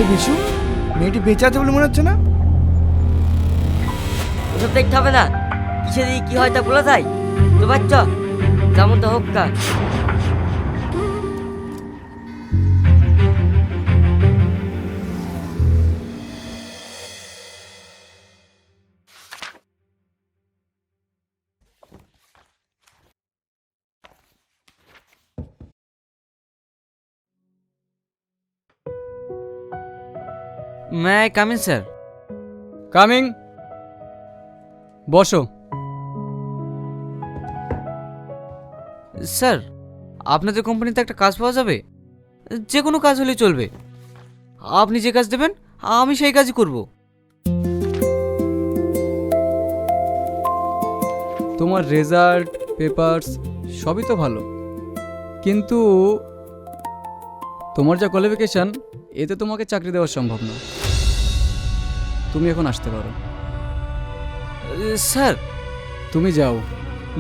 এই বিশু, মেয়েটি বেঁচে আছে বলে মনে হচ্ছে না। ওসব দেখতে হবে না, কিসে দিয়ে কি হয় তা বলা যায় তো। বাচ্চা যেমন তো হোক কা। May I come in sir? Coming. বসো। স্যার, আপনাদের কোম্পানিতে একটা কাজ পাওয়া যাবে? যে কোনো কাজ হলে চলবে। আপনি যে কাজ দেবেন আমি সেই কাজই করব। তোমার রেজাল্ট, পেপারস সবই তো ভালো, কিন্তু তোমার যা কোয়ালিফিকেশান এতে তোমাকে চাকরি দেওয়া সম্ভব না। তুমি এখন আসতে পারো। স্যার, তুমি যাও।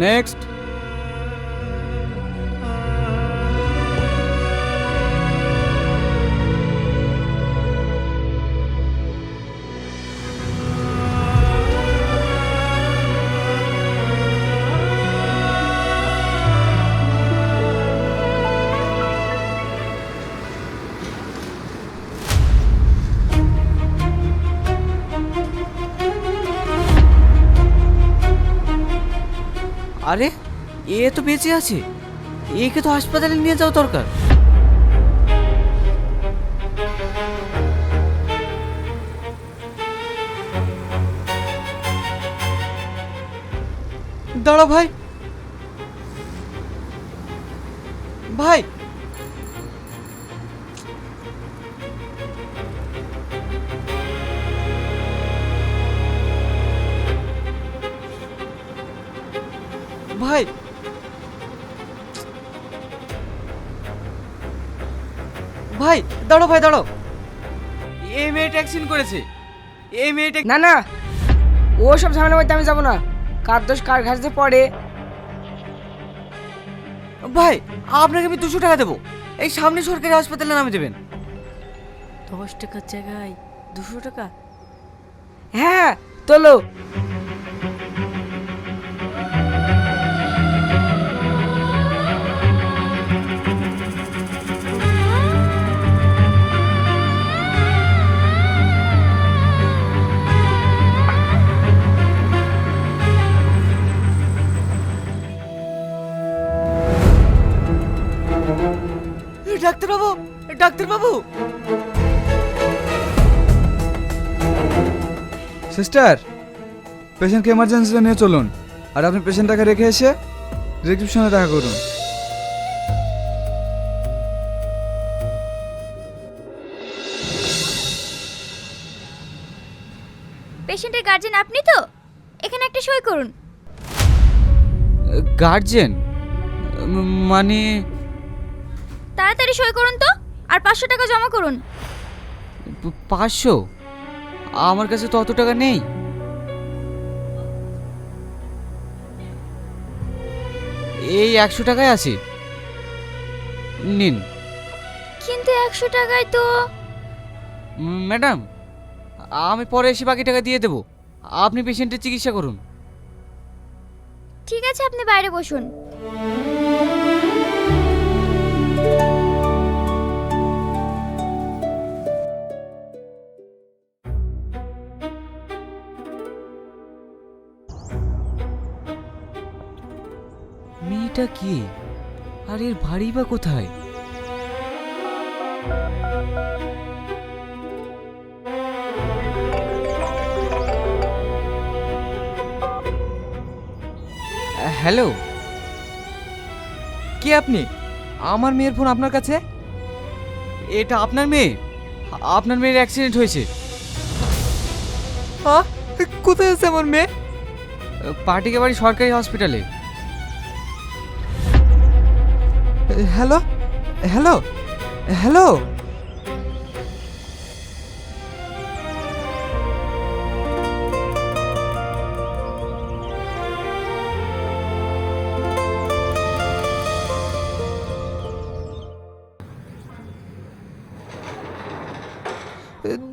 নেক্সট। আরে এ তো বেঁচে আছে, একে তো হাসপাতালে নিয়ে যাওয়া দরকার। দাঁড়াও ভাই, ভাই। ভাই, ভাই দাঁড়াও, ভাই দাঁড়াও। এই মেয়েটা অ্যাক্সিডেন্ট করেছে। এই মেয়েটা না না, ও সব ঝামেলা করতে আমি যাবো না। কার দোষ কার ঘাসে পড়ে। ভাই, আপনাকে আমি 200 টাকা দেবো, এই সামনে সরকারি হাসপাতালে নামে দেবেন। 10 টাকার জায়গায় 200 টাকা? হ্যাঁ তোলো। ডাক্তারবাবু, ডাক্তারবাবু। সিস্টার, পেশেন্টকে এমার্জেন্সিতে নিয়ে চলুন, আর আপনি পেশেন্টটাকে রেখে এসে রিসেপশনে দেখা করুন। পেশেন্টের গার্জেন আপনি তো? এখানে একটা সই করুন। গার্জেন মানে? তাড়াতাড়ি সই করুন তো, আর 500 টাকা জমা করুন। 500? আমার কাছে তো অত টাকা নেই। এই 100 টাকায় আছে, নিন। কিন্তু 100 টাকায় তো। ম্যাডাম, আমি পরে এসে বাকি টাকা দিয়ে দেবো, আপনি পেশেন্টের চিকিৎসা করুন। ঠিক আছে, আপনি বাইরে বসুন। মেয়েটা কি, আর এর ভারী বা কোথায়? হ্যালো, কে আপনি? আমার মেয়ের ফোন আপনার কাছে? এটা আপনার মেয়ে? আপনার মেয়ের অ্যাক্সিডেন্ট হয়েছে। কোথায় আছে আমার মেয়ে? পার্টিকে বাড়ি সরকারি হসপিটালে। Hello hello hello.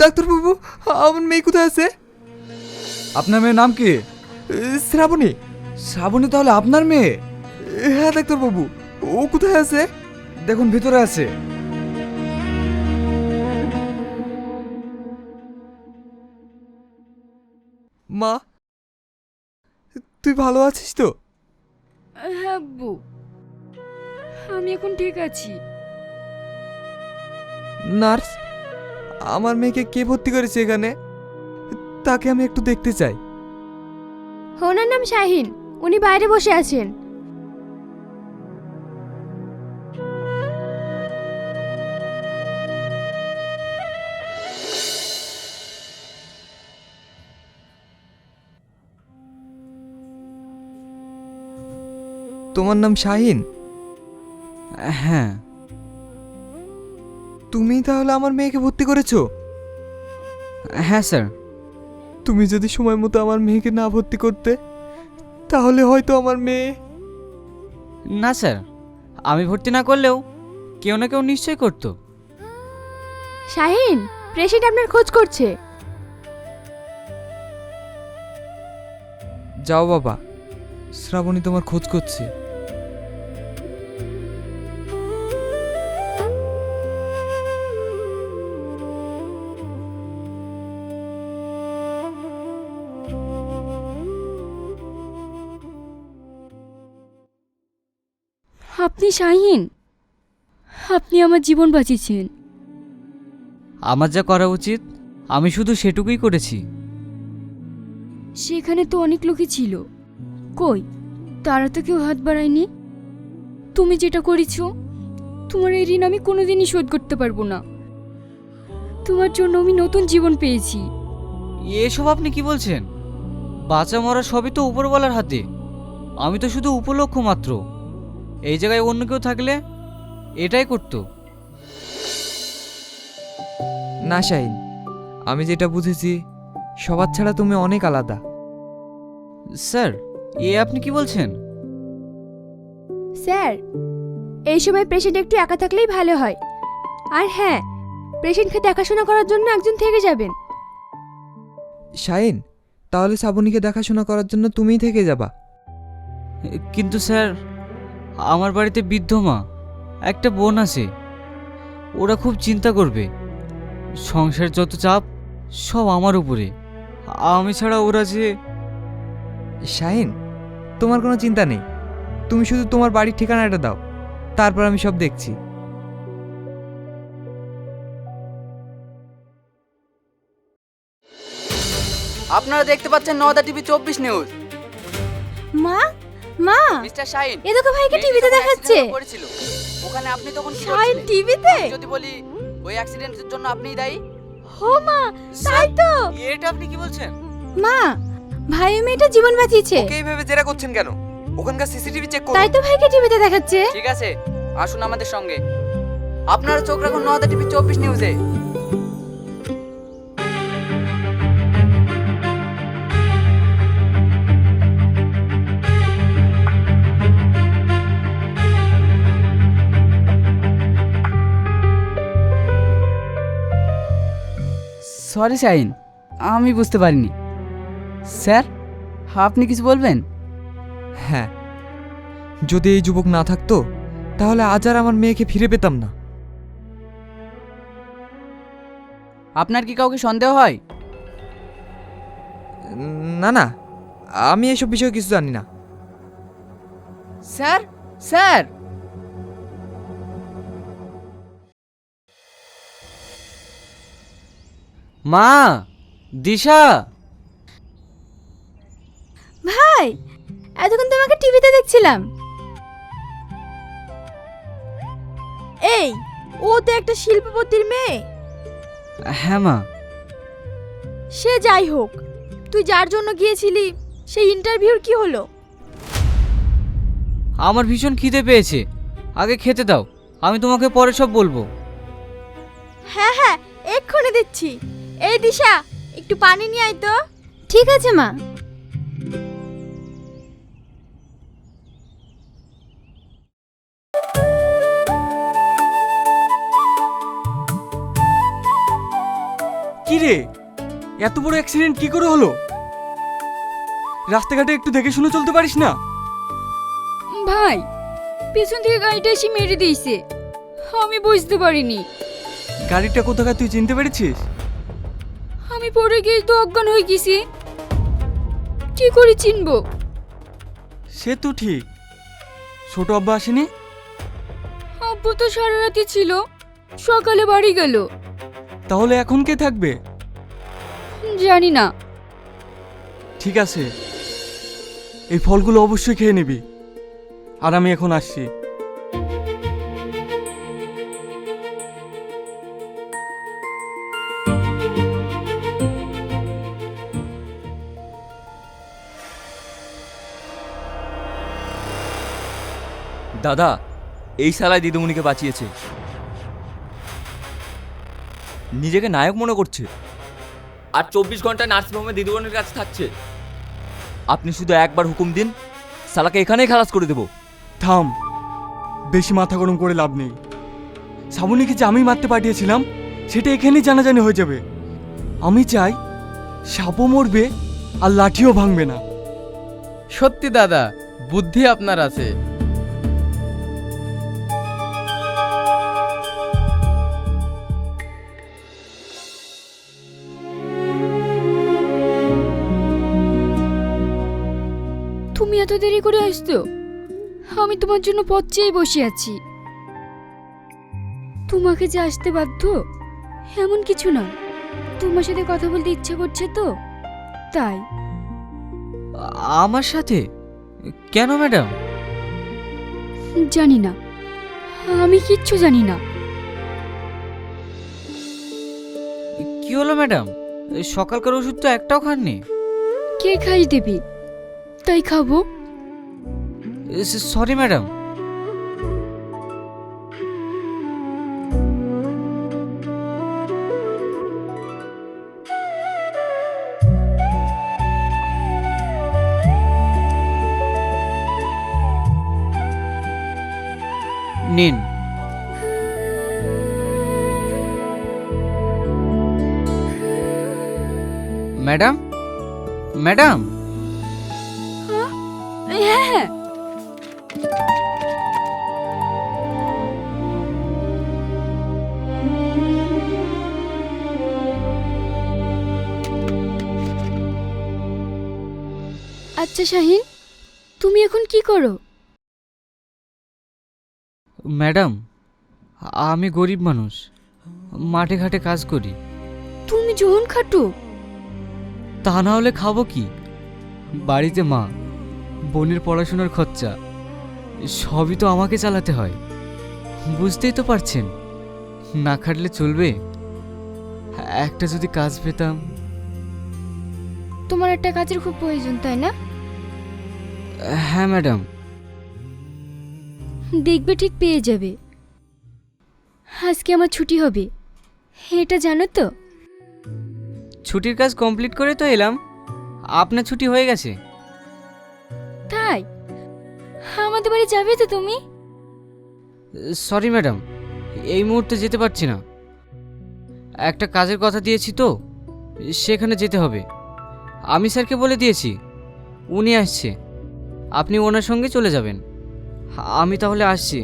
ডাক্তারবাবু, আমার মেয়ে কোথায় আছে? আপনার মেয়ের নাম কি? শ্রাবণী। শ্রাবণী তাহলে আপনার মেয়ে? হ্যাঁ ডাক্তারবাবু, ও কোথায় আছে? দেখুন ভিতরে আছে। মা, তুই ভালো আছিস তো? হ্যাঁ আব্বু, আমি এখন ঠিক আছি। নার্স, আমার মেয়েকে কে ভর্তি করেছে এখানে? তাকে আমি একটু দেখতে চাই। ওনার নাম শাহিন, উনি বাইরে বসে আছেন। তোমার নাম শাহিন? হ্যাঁ। তুমি তাহলে আমার মেয়েকে ভর্তি করেছো? হ্যাঁ স্যার। তুমি যদি সময় মতো আমার মেয়েকে না ভর্তি করতে, তাহলে হয়তো আমার মেয়ে... না স্যার, আমি ভর্তি না করলেও কেউ না কেউ নিশ্চয়ই করতো। শাহিন, পেশেন্ট আপনার খোঁজ করছে। যাও বাবা, শ্রাবণী তোমার খোঁজ করছে। আপনি শাহিন, আপনি আমার জীবন বাঁচিয়েছেন। আমার যা করা উচিত আমি শুধু সেটুকুই করেছি। সেখানে তো অনেক লোকই ছিল, কই তারা তো কেউ হাত বাড়ায়নি। তুমি যেটা করেছো, তোমার এই ঋণ আমি কোনোদিনই শোধ করতে পারবো না। তোমার জন্য আমি নতুন জীবন পেয়েছি। এসব আপনি কি বলছেন? বাঁচা মরা সবই তো উপরওয়ালার হাতে। আমি তো শুধু উপলক্ষ মাত্র। এই জায়গায় অন্য কেউ থাকলে এটাই করতো। না শাহিন, আমি যেটা বুঝেছি, সবার ছাড়া তুমি অনেক আলাদা। স্যার, আপনি কি বলছেন? স্যার, এই সময় পেশেন্ট একটু একা থাকলেই ভালো হয়। আর হ্যাঁ, পেশেন্টকে দেখাশোনা করার জন্য একজন থেকে যাবেন। শাহিন, তাহলে শ্রাবণীকে দেখাশোনা করার জন্য তুমিই থেকে যাবা। কিন্তু স্যার, আমার বাড়িতে বৃদ্ধ মা, একটা বোন আছে। ওরা খুব চিন্তা করবে। সংসার যত চাপ সব আমার উপরে। আমি ছাড়া ওরা যে... শাহিন, তোমার কোনো চিন্তা নেই। তুমি শুধু তোমার বাড়ির ঠিকানাটা দাও, তারপর আমি সব দেখছি। আপনারা দেখতে পাচ্ছেন নওদা টিভি 24 নিউজ। মা, মা, মিস্টার শাহিন, এ দেখো ভাইকে টিভিতে দেখাচ্ছে। করেছিল ওখানে, আপনি তখন কি শাহিন করছিলেন? টিভিতে? আমি যদি বলি ওই অ্যাক্সিডেন্টের জন্য আপনিই দায়ী। হো মা, তাই তো। এটা আপনি কি বলছেন? মা, ভাই ও মেয়েটা জীবন বাঁচিয়েছে। ওকে এইভাবে জেরা করছেন কেন? ওখানকার সিসিটিভি চেক করুন। তাই তো ভাইকে টিভিতে দেখাচ্ছে। ঠিক আছে, আসুন আমাদের সঙ্গে। আপনারা চোখ রাখুন নওদা টিভি 24 নিউজে। সরি শাহিন, আমি বুঝতে পারিনি। স্যার, আপনি কিছু বলবেন? হ্যাঁ, যদি এই যুবক না থাকতো, তাহলে আজ আর আমার মেয়েকে ফিরে পেতাম না। আপনার কি কাউকে সন্দেহ হয়? না না, আমি এসব বিষয়ে কিছু জানি না। স্যার, স্যার, মা, দিশা। ভাই, এতক্ষণ তোমাকে টিভিতে দেখছিলাম। এই, ও তো একটা শিল্পপতির মেয়ে। হ্যাঁ মা। সে যাই হোক, তুই যার জন্য গিয়েছিলি সেই ইন্টারভিউর কি হলো? আমার ভীষণ খিদে পেয়েছে, আগে খেতে দাও, আমি তোমাকে পরে সব বলবো। হ্যাঁ হ্যাঁ, এক্ষুনি দিচ্ছি। এই দিশা, একটু পানি নিয়ে আয় তো। ঠিক আছে মা। কি রে, এত বড় অ্যাক্সিডেন্ট কি করে হলো? রাস্তাঘাটে একটু দেখে শুনে চলতে পারিস না? ভাই, পেছন থেকে গাড়িটা এসে মেরে দিয়েছে, আমি বুঝতে পারিনি। গাড়িটা কোথাকার তুই চিনতে পেরেছিস? আমি পড়ে গিয়ে তো অজ্ঞান হয়ে গেছি, কি করে চিনবো? সে তো ঠিক। ছোট আব্বা আসেনি? আব্বু তো সারা রাতি ছিল, সকালে বাড়ি গেল। তাহলে এখন কে থাকবে? জানি না। ঠিক আছে, এই ফলগুলো অবশ্যই খেয়ে নিবি। আর আমি এখন আসছি। দাদা, এই শালায় দিদিমণিকে বাঁচিয়েছে। নিজেকে নায়ক মনে করছে আর 24 ঘন্টা নার্সিংহোমে দিদিমণির কাছে থাকছে। আপনি শুধু একবার হুকুম দিন, শালাকে এখানেই খালাস করে দেব। থাম, বেশি মাথা গরম করে লাভ নেই। শ্রাবণীকে যে আমি মারতে পাঠিয়েছিলাম সেটা এখানেই জানাজানি হয়ে যাবে। আমি চাই সাপও মরবে আর লাঠিও ভাঙবে না। সত্যি দাদা, বুদ্ধি আপনার আছে। তুমি এত দেরি করে আসছো? আমি তোমার জন্য পথ চেয়ে বসে আছি। তোমাকে যে আসতে বাধ্য এমন কিছু না, তোমার সাথে কথা বলতে ইচ্ছে করছে তো তাই। আমার সাথে? কেন ম্যাডাম? জানি না, আমি কিচ্ছু জানি না। কি হলো ম্যাডাম? সকালকার ওষুধ তো একটাও খাননি। কে খাই দেবি, তাই খাবো। Sorry madam. নিন। Madam, madam. হ্যাঁ, আচ্ছা শাহিন, তুমি এখন কি করো? ম্যাডাম, আমি গরিব মানুষ, মাঠে ঘাটে কাজ করি। তুমি জোন খাটো? তা না হলে খাবো কি? বাড়িতে মা, বোনের পড়াশোনার খরচা সবই তো আমাকে চালাতে হয়। বুঝতেই তো পারছেন, না খাটলে চলবে। একটা যদি কাজ পেতাম। তোমার একটা কাজের খুব প্রয়োজন, তাই না? হ্যাঁ ম্যাডাম। দেখবে ঠিক পেয়ে যাবে। আজকে আমার ছুটি হবে, এটা জানো তো? ছুটির কাজ কমপ্লিট করে তো এলাম, আপনার ছুটি হয়ে গেছে। তাই আমাদের বাড়ি যাবে তো তুমি? সরি ম্যাডাম, এই মুহূর্তে যেতে পারছি না। একটা কাজের কথা দিয়েছি তো, সেখানে যেতে হবে। আমি স্যারকে বলে দিয়েছি, উনি আসছে, আপনি ওনার সঙ্গে চলে যাবেন। আমি তাহলে আসছি।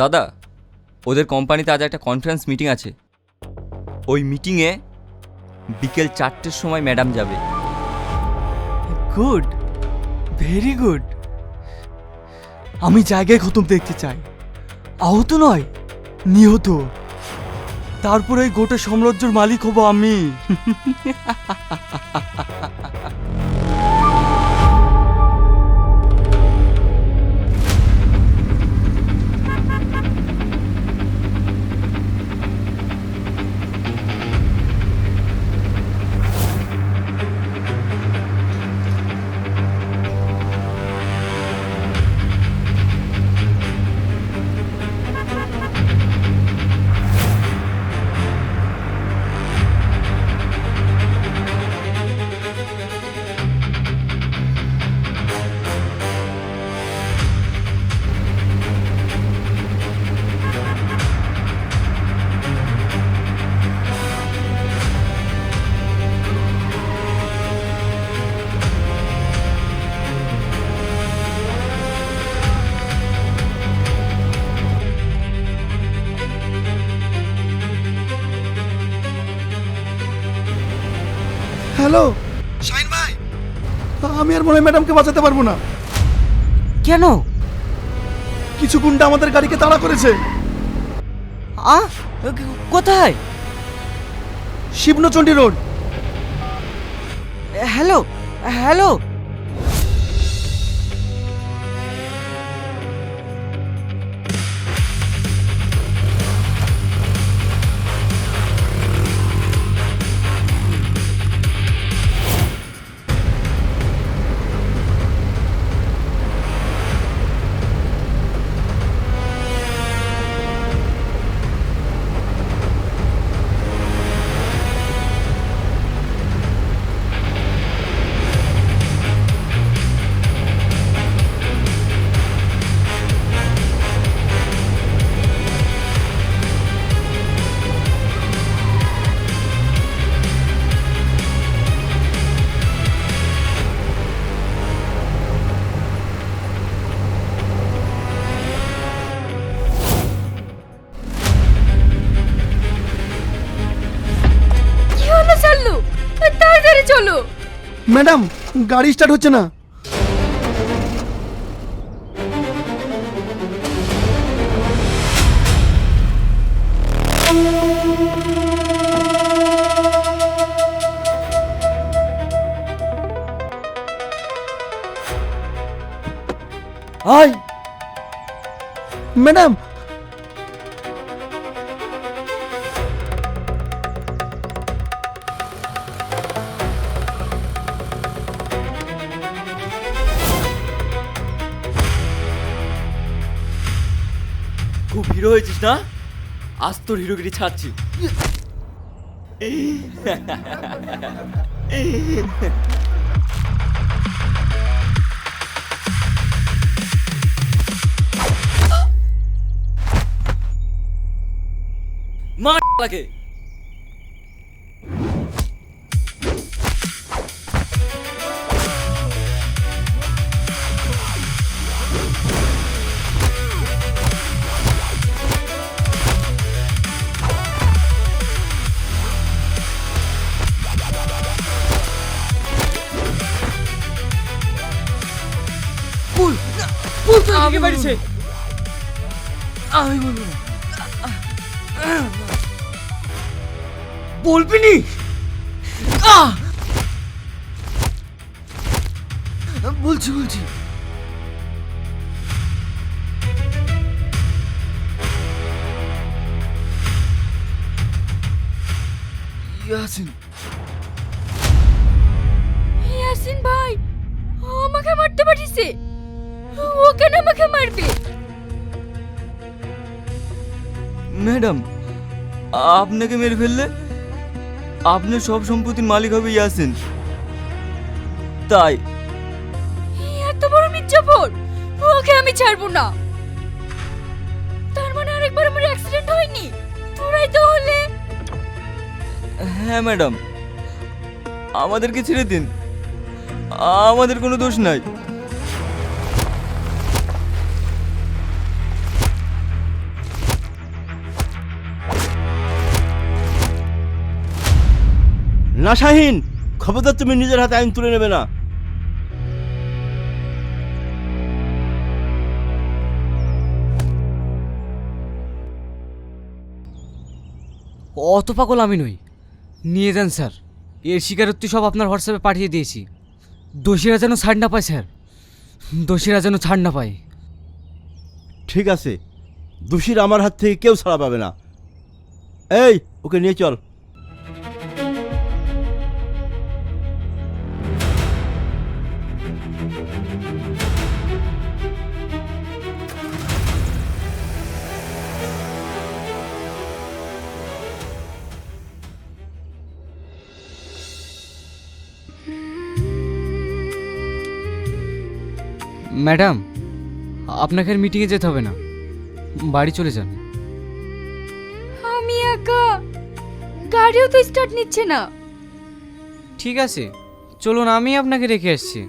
দাদা, ওদের কোম্পানিতে আজ একটা কনফারেন্স মিটিং আছে। ওই মিটিংয়ে বিকেল 4টের সময় ম্যাডাম যাবে। Good, very good. আমি জায়গায় খতম দেখতে চাই, আহত নয়, নিহত। তারপরে এই গোটা সাম্রাজ্যের মালিক হব আমি। হ্যালো শাহিন ভাই, আমি আর মনে হয় ম্যাডামকে বাঁচাতে পারবো না। কেন? কিছু গুন্ডা আমাদের গাড়িকে তাড়া করেছে। কোথায়? শিবনচণ্ডী রোড। হ্যালো হ্যালো, কি হলো চাল্লু? তাড়াতাড়ি চলো। ম্যাডাম গাড়ি স্টার্ট হচ্ছে না। আয় ম্যাডাম, খুব হিরো হয়েছিস না? আজ তোর হিরোগিরি ছাড়ছি। মার লাগে। আমি বাড়িছে। আমি বলবো না। বলবি নি? বলছি বলছি। ইয়াসিন, ইয়াসিন ভাই আমাকে মারতে পারিছে। ও কেন আমাকে মারবে? ম্যাডাম, আপনাকে মেরে ফেললে আপনার সব সম্পত্তির মালিক হবে ইয়াসিন। তাই এত বড় মির্জাফর, ওকে আমি ছাড়বো না। তার মানে আরেকবার আমার অ্যাক্সিডেন্ট হয়নি? তোরাই তো হলে। হ্যাঁ ম্যাডাম, আমাদেরকে ছেড়ে দিন, আমাদের কোনো দোষ নাই। না শাহিন, খবরদার তুমি নিজের হাতে আইন তুলে নেবে না। অত পাগল আমি নই। নিয়ে যান স্যার, এর স্বীকারোক্তি সব আপনার হোয়াটসঅ্যাপে পাঠিয়ে দিয়েছি। দোষীরা যেন ছাড় না পায় স্যার, দোষীরা যেন ছাড় না পায়। ঠিক আছে, দোষীর আমার হাত থেকে কেউ ছাড়া পাবে না। এই ওকে নিয়ে চল। ম্যাডাম, আপনাকে আর মিটিংয়ে যেতে হবে না, বাড়ি চলে যান। আমি একা, গাড়িও তো স্টার্ট নিচ্ছে না। ঠিক আছে চলুন, আমি আপনাকে রেখে আসছি।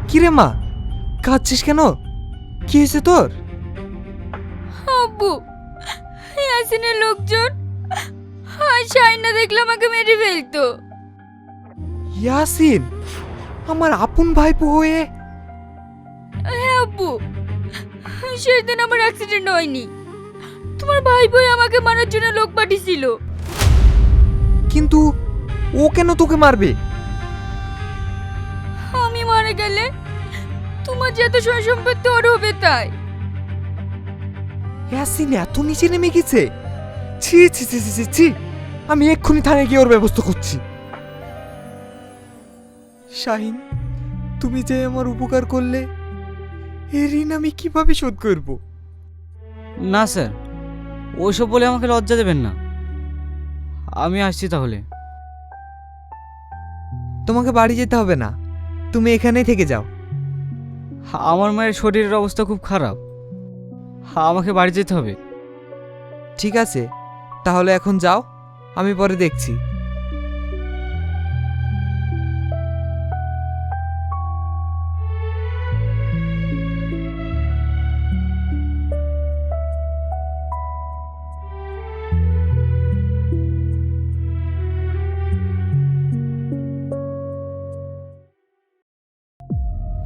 কিরে মা, কাঁদছিস কেন? কি হয়েছে তোর? আব্বু, ইয়াসিনের লোকজন আর শাইনা দেখলে আমাকে মেরে ফেলতো। ইয়াসিন আমার আপন ভাইপো হয়ে? হ্যাঁ আব্বু, সেদিন আমার অ্যাক্সিডেন্ট হয়নি, তোমার ভাই বই আমাকে মারার জন্য লোক পাঠিয়েছিল। কিন্তু ও কেন তোকে মারবে? আমি মারা গেলে তোমার যত সয় সম্পত্তি ওর হবে তাই। ইয়াসিন এত নিচে নেমে গেছে? ছি ছি ছি ছি ছি ছি, আমি এক্ষুনি থানায় গিয়ে ওর ব্যবস্থা করছি। শাহিন, তুমি যে আমার উপকার করলে, এর ঋণ আমি কিভাবে শোধ করব? না স্যার, ওইসব বলে আমাকে লজ্জা দেবেন না। আমি আসছি তাহলে। তোমাকে বাড়ি যেতে হবে না, তুমি এখানেই থেকে যাও। আমার মায়ের শরীরের অবস্থা খুব খারাপ, আমাকে বাড়ি যেতে হবে। ঠিক আছে, তাহলে এখন যাও, আমি পরে দেখছি।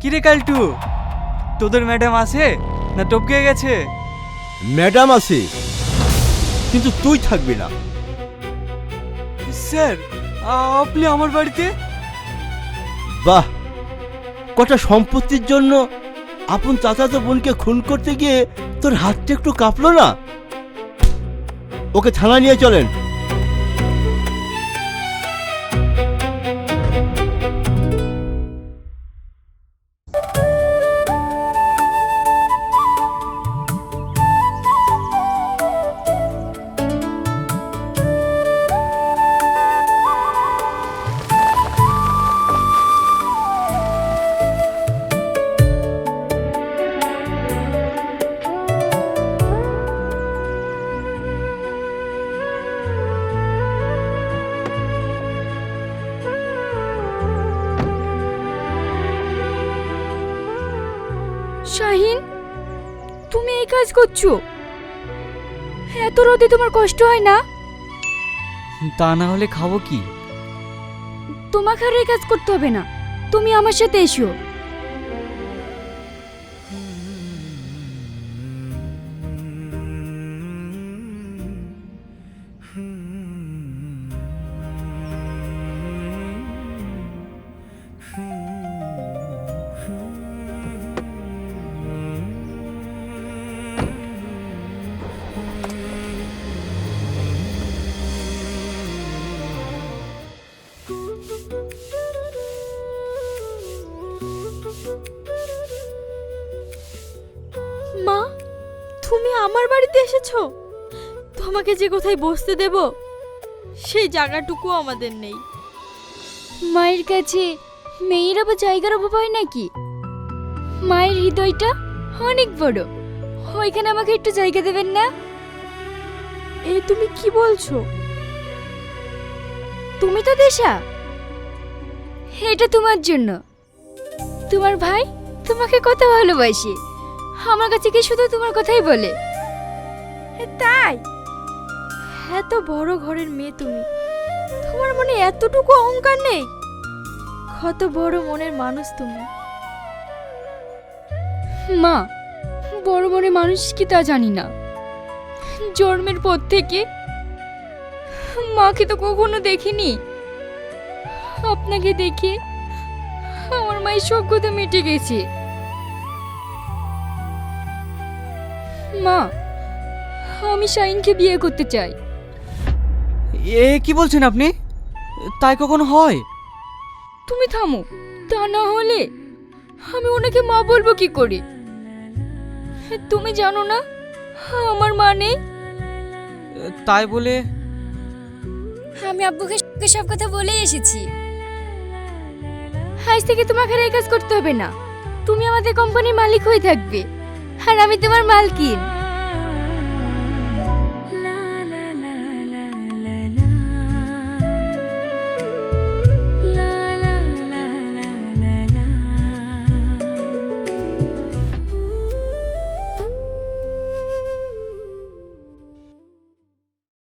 কিরে কালটু, তোদের ম্যাডাম আছে না টপকে গেছে? ম্যাডাম আছে, কিন্তু তুই থাকবি না। স্যার, আপনি আমার বাড়িতে? বাহ, কটা সম্পত্তির জন্য আপন চাচাতো বোনকে খুন করতে গিয়ে তোর হাতটা একটু কাঁপলো না? ওকে থানা নিয়ে চলেন। শাহিন, তুমি এই কাজ করছো? এত রোদে তোমার কষ্ট হয় না? তা না হলে খাবো কি? তোমাকে আর এই কাজ করতে হবে না, তুমি আমার সাথে এসো। মা, তুমি আমার বাড়িতে এসেছো? তোমাকে যে কোথায় বসতে দেব সেই জায়গাটুকু আমাদের নেই। মায়ের কাছে মেয়ের আবার জায়গার অভাব হয় নাকি? মায়ের হৃদয়টা অনেক বড়, ওইখানে আমাকে একটু জায়গা দেবেন না? এই তুমি কি বলছো? তুমি তো দেশা, এটা তোমার জন্য। তোমার ভাই তোমাকে কত ভালোবাসে, আমার কাছে কি শুধু তোমার কথাই বলে। তাই এত বড় ঘরের মেয়ে তুমি, তোমার মনে এতটুকু অহংকার নেই? কত বড় মনের মানুষ তুমি। মা, বড় মনের মানুষ কি তা জানি না, জন্মের পর থেকে মাকে তো কখনো দেখিনি। আপনাকে দেখে আমার মায়ের সব কথা মিটে গেছে। মা, আমি শাহিনকে বিয়ে করতে চাই। এ কি বলছেন আপনি? তাই কখনো হয়? তুমি থামো, তা না হলে আমি ওনাকে মা বলবো কি করে? তুমি জানো না আমার মা নেই? তাই বলে আমি আব্বুকে সব কথা বলেই এসেছি। আজ থেকে তোমাকে আর এই কাজ করতে হবে না, তুমি আমাদের কোম্পানির মালিক হয়ে থাকবে আর আমি তোমার মালকিন।